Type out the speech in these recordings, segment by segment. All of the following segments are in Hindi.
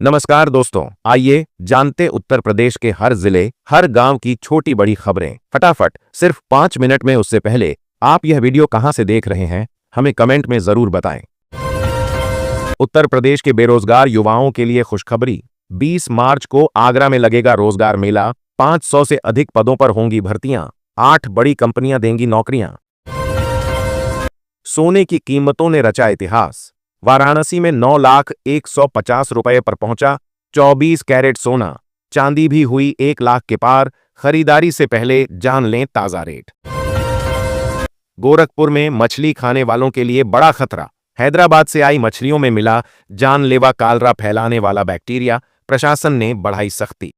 नमस्कार दोस्तों, आइए जानते उत्तर प्रदेश के हर जिले, हर गांव की छोटी बड़ी खबरें फटाफट सिर्फ 5 मिनट में। उससे पहले आप यह वीडियो कहां से देख रहे हैं, हमें कमेंट में जरूर बताएं। उत्तर प्रदेश के बेरोजगार युवाओं के लिए खुशखबरी। 20 मार्च को आगरा में लगेगा रोजगार मेला। 500 से अधिक पदों पर होंगी भर्तियां। 8 बड़ी कंपनियां देंगी नौकरियां। सोने की कीमतों ने रचा इतिहास। वाराणसी में 9,150,000 रुपए पर पहुंचा 24 कैरेट सोना। चांदी भी हुई 1 लाख के पार। खरीदारी से पहले जान लें ताजा रेट। गोरखपुर में मछली खाने वालों के लिए बड़ा खतरा। हैदराबाद से आई मछलियों में मिला जानलेवा कालरा फैलाने वाला बैक्टीरिया। प्रशासन ने बढ़ाई सख्ती।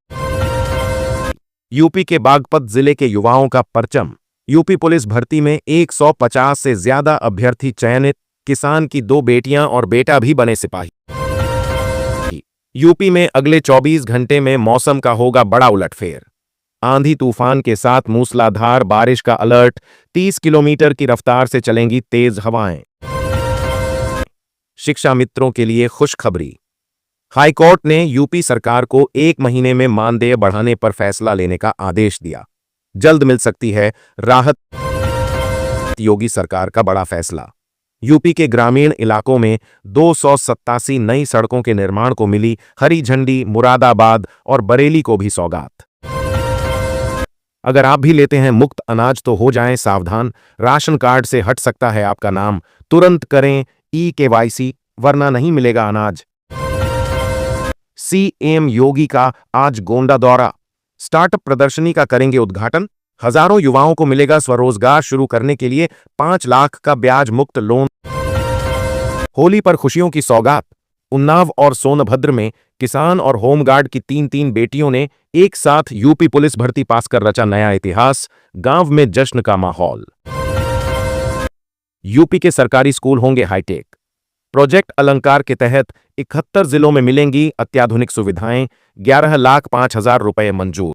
यूपी के बागपत जिले के युवाओं का परचम। यूपी पुलिस भर्ती में 150 से ज्यादा अभ्यर्थी चयनित। किसान की 2 बेटियां और बेटा भी बने सिपाही। यूपी में अगले 24 घंटे में मौसम का होगा बड़ा उलटफेर। आंधी तूफान के साथ मूसलाधार बारिश का अलर्ट। 30 किलोमीटर की रफ्तार से चलेंगी तेज हवाएं। शिक्षा मित्रों के लिए खुशखबरी। हाईकोर्ट ने यूपी सरकार को 1 महीने में मानदेय बढ़ाने पर फैसला लेने का आदेश दिया। जल्द मिल सकती है राहत। योगी सरकार का बड़ा फैसला। यूपी के ग्रामीण इलाकों में 287 नई सड़कों के निर्माण को मिली हरी झंडी। मुरादाबाद और बरेली को भी सौगात। अगर आप भी लेते हैं मुफ्त अनाज तो हो जाएं सावधान। राशन कार्ड से हट सकता है आपका नाम। तुरंत करें ई-केवाईसी वरना नहीं मिलेगा अनाज। सीएम योगी का आज गोंडा दौरा। स्टार्टअप प्रदर्शनी का करेंगे उद्घाटन। हजारों युवाओं को मिलेगा स्वरोजगार शुरू करने के लिए 5 लाख का ब्याज मुक्त लोन। होली पर खुशियों की सौगात। उन्नाव और सोनभद्र में किसान और होमगार्ड की 3-3 बेटियों ने एक साथ यूपी पुलिस भर्ती पास कर रचा नया इतिहास। गांव में जश्न का माहौल। यूपी के सरकारी स्कूल होंगे हाईटेक। प्रोजेक्ट अलंकार के तहत 71 जिलों में मिलेंगी अत्याधुनिक सुविधाएं। 11,05,000 रुपए मंजूर।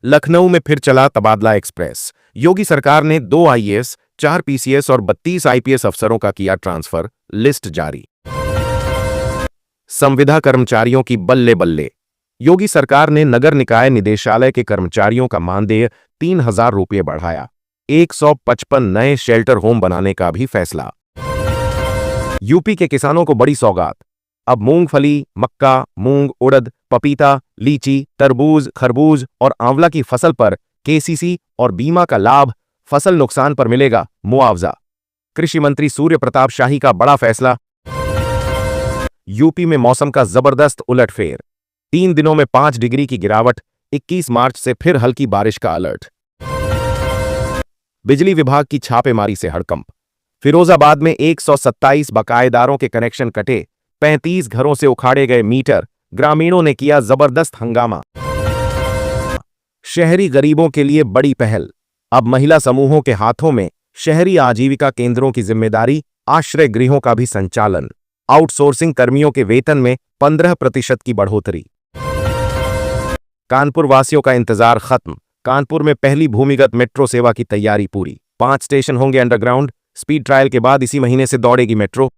लखनऊ में फिर चला तबादला एक्सप्रेस। योगी सरकार ने 2 आईएएस, 4 पीसीएस और 32 आईपीएस अफसरों का किया ट्रांसफर। लिस्ट जारी। संविदा कर्मचारियों की बल्ले बल्ले। योगी सरकार ने नगर निकाय निदेशालय के कर्मचारियों का मानदेय 3,000 रुपये बढ़ाया। 155 नए शेल्टर होम बनाने का भी फैसला। यूपी के किसानों को बड़ी सौगात। अब मूंगफली, मक्का, मूंग, उड़द, पपीता, लीची, तरबूज, खरबूज और आंवला की फसल पर केसीसी और बीमा का लाभ। फसल नुकसान पर मिलेगा मुआवजा। कृषि मंत्री सूर्य प्रताप शाही का बड़ा फैसला। यूपी में मौसम का जबरदस्त उलटफेर। 3 दिनों में 5 डिग्री की गिरावट। 21 मार्च से फिर हल्की बारिश का अलर्ट। बिजली विभाग की छापेमारी से हड़कंप। फिरोजाबाद में 127 बकायेदारों के कनेक्शन कटे। 35 घरों से उखाड़े गए मीटर। ग्रामीणों ने किया जबरदस्त हंगामा। शहरी गरीबों के लिए बड़ी पहल। अब महिला समूहों के हाथों में शहरी आजीविका केंद्रों की जिम्मेदारी। आश्रय गृहों का भी संचालन। आउटसोर्सिंग कर्मियों के वेतन में 15% की बढ़ोतरी। कानपुर वासियों का इंतजार खत्म। कानपुर में पहली भूमिगत मेट्रो सेवा की तैयारी पूरी। 5 स्टेशन होंगे अंडरग्राउंड। स्पीड ट्रायल के बाद इसी महीने से दौड़ेगी मेट्रो।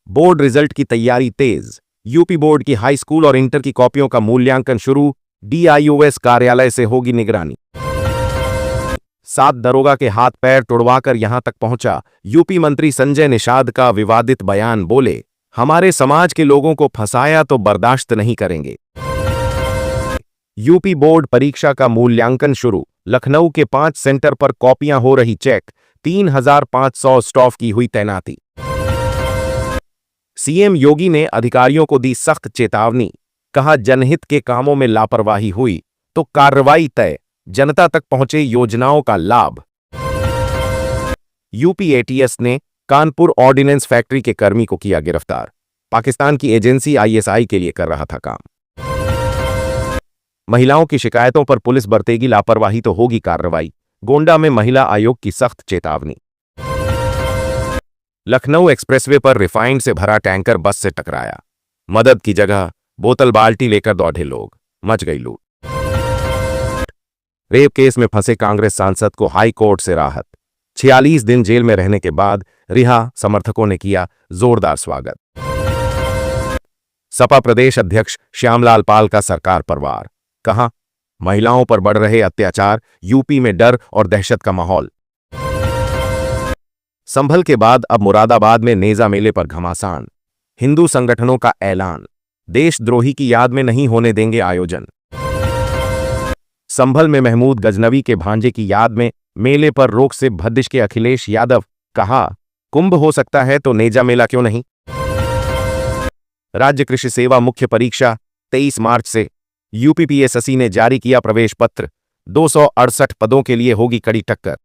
बोर्ड रिजल्ट की तैयारी तेज। यूपी बोर्ड की हाई स्कूल और इंटर की कॉपियों का मूल्यांकन शुरू। डीआईओएस कार्यालय से होगी निगरानी। 7 दरोगा के हाथ पैर तुड़वाकर यहां तक पहुंचा यूपी मंत्री संजय निषाद का विवादित बयान। बोले, हमारे समाज के लोगों को फंसाया तो बर्दाश्त नहीं करेंगे। यूपी बोर्ड परीक्षा का मूल्यांकन शुरू। लखनऊ के 5 सेंटर पर कॉपियां हो रही चेक। 3,500 स्टाफ की हुई तैनाती। सीएम योगी ने अधिकारियों को दी सख्त चेतावनी। कहा, जनहित के कामों में लापरवाही हुई तो कार्रवाई तय। जनता तक पहुंचे योजनाओं का लाभ। यूपी एटीएस ने कानपुर ऑर्डिनेंस फैक्ट्री के कर्मी को किया गिरफ्तार। पाकिस्तान की एजेंसी आईएसआई के लिए कर रहा था काम। महिलाओं की शिकायतों पर पुलिस बरतेगी लापरवाही तो होगी कार्रवाई। गोंडा में महिला आयोग की सख्त चेतावनी। लखनऊ एक्सप्रेसवे पर रिफाइंड से भरा टैंकर बस से टकराया। मदद की जगह बोतल बाल्टी लेकर दौड़े लोग। मच गई लूट। रेप केस में फंसे कांग्रेस सांसद को हाई कोर्ट से राहत। 46 दिन जेल में रहने के बाद रिहा। समर्थकों ने किया जोरदार स्वागत। सपा प्रदेश अध्यक्ष श्यामलाल पाल का सरकार पर वार। कहा, महिलाओं पर बढ़ रहे अत्याचार, यूपी में डर और दहशत का माहौल। संभल के बाद अब मुरादाबाद में नेजा मेले पर घमासान। हिंदू संगठनों का ऐलान, देशद्रोही की याद में नहीं होने देंगे आयोजन। संभल में महमूद गजनवी के भांजे की याद में मेले पर रोक से भद्दिश के अखिलेश यादव। कहा, कुंभ हो सकता है तो नेजा मेला क्यों नहीं। राज्य कृषि सेवा मुख्य परीक्षा 23 मार्च से। यूपी पीएससी ने जारी किया प्रवेश पत्र। 268 पदों के लिए होगी कड़ी टक्कर।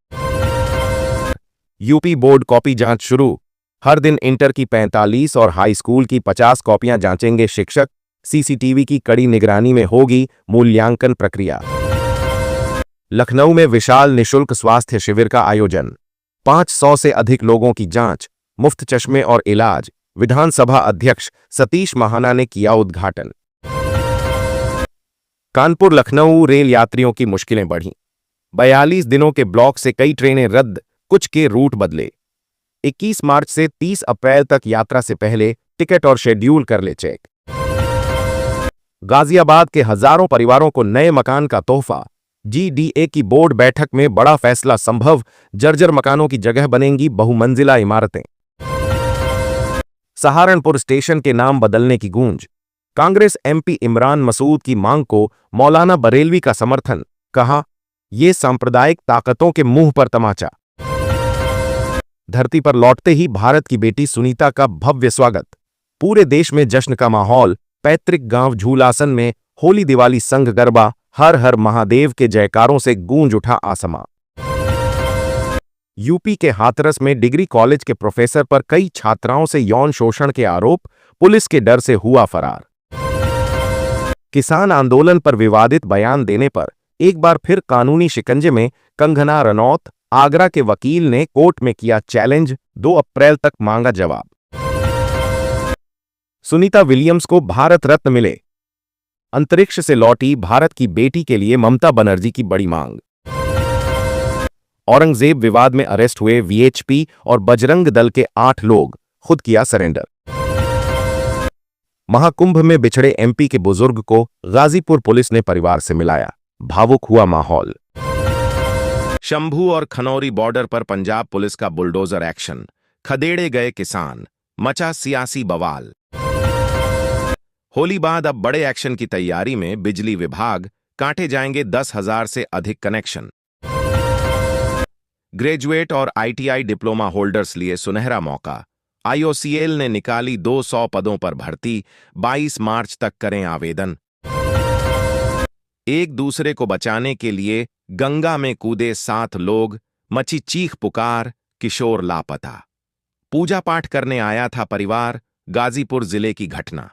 यूपी बोर्ड कॉपी जांच शुरू। हर दिन इंटर की 45 और हाई स्कूल की 50 कॉपियां जांचेंगे शिक्षक। सीसीटीवी की कड़ी निगरानी में होगी मूल्यांकन प्रक्रिया। लखनऊ में विशाल निशुल्क स्वास्थ्य शिविर का आयोजन। 500 से अधिक लोगों की जांच, मुफ्त चश्मे और इलाज। विधानसभा अध्यक्ष सतीश महाना ने किया उद्घाटन। कानपुर लखनऊ रेल यात्रियों की मुश्किलें बढ़ीं। 42 दिनों के ब्लॉक से कई ट्रेनें रद्द, कुछ के रूट बदले। 21 मार्च से 30 अप्रैल तक यात्रा से पहले टिकट और शेड्यूल कर ले चेक। गाजियाबाद के हजारों परिवारों को नए मकान का तोहफा। जीडीए की बोर्ड बैठक में बड़ा फैसला संभव। जर्जर मकानों की जगह बनेंगी बहुमंजिला इमारतें। सहारनपुर स्टेशन के नाम बदलने की गूंज। कांग्रेस एमपी इमरान मसूद की मांग को मौलाना बरेलवी का समर्थन। कहा, यह सांप्रदायिक ताकतों के मुंह पर तमाचा। धरती पर लौटते ही भारत की बेटी सुनीता का भव्य स्वागत। पूरे देश में जश्न का माहौल। पैतृक गांव झूलासन में होली दिवाली संघ गरबा। हर हर महादेव के जयकारों से गूंज उठा आसमां। यूपी के हाथरस में डिग्री कॉलेज के प्रोफेसर पर कई छात्राओं से यौन शोषण के आरोप। पुलिस के डर से हुआ फरार। किसान आंदोलन पर विवादित बयान देने पर एक बार फिर कानूनी शिकंजे में कंगना रनौत। आगरा के वकील ने कोर्ट में किया चैलेंज। 2 अप्रैल तक मांगा जवाब। सुनीता विलियम्स को भारत रत्न मिले। अंतरिक्ष से लौटी भारत की बेटी के लिए ममता बनर्जी की बड़ी मांग। औरंगजेब विवाद में अरेस्ट हुए वीएचपी और बजरंग दल के 8 लोग। खुद किया सरेंडर। महाकुंभ में बिछड़े एमपी के बुजुर्ग को गाजीपुर पुलिस ने परिवार से मिलाया। भावुक हुआ माहौल। शंभू और खनौरी बॉर्डर पर पंजाब पुलिस का बुलडोजर एक्शन। खदेड़े गए किसान। मचा सियासी बवाल। होली बाद अब बड़े एक्शन की तैयारी में बिजली विभाग। काटे जाएंगे 10,000 से अधिक कनेक्शन। ग्रेजुएट और आईटीआई डिप्लोमा होल्डर्स लिए सुनहरा मौका। आईओसीएल ने निकाली 200 पदों पर भर्ती। 22 मार्च तक करें आवेदन। एक दूसरे को बचाने के लिए गंगा में कूदे 7 लोग। मची चीख पुकार। किशोर लापता। पूजा पाठ करने आया था परिवार। गाजीपुर जिले की घटना।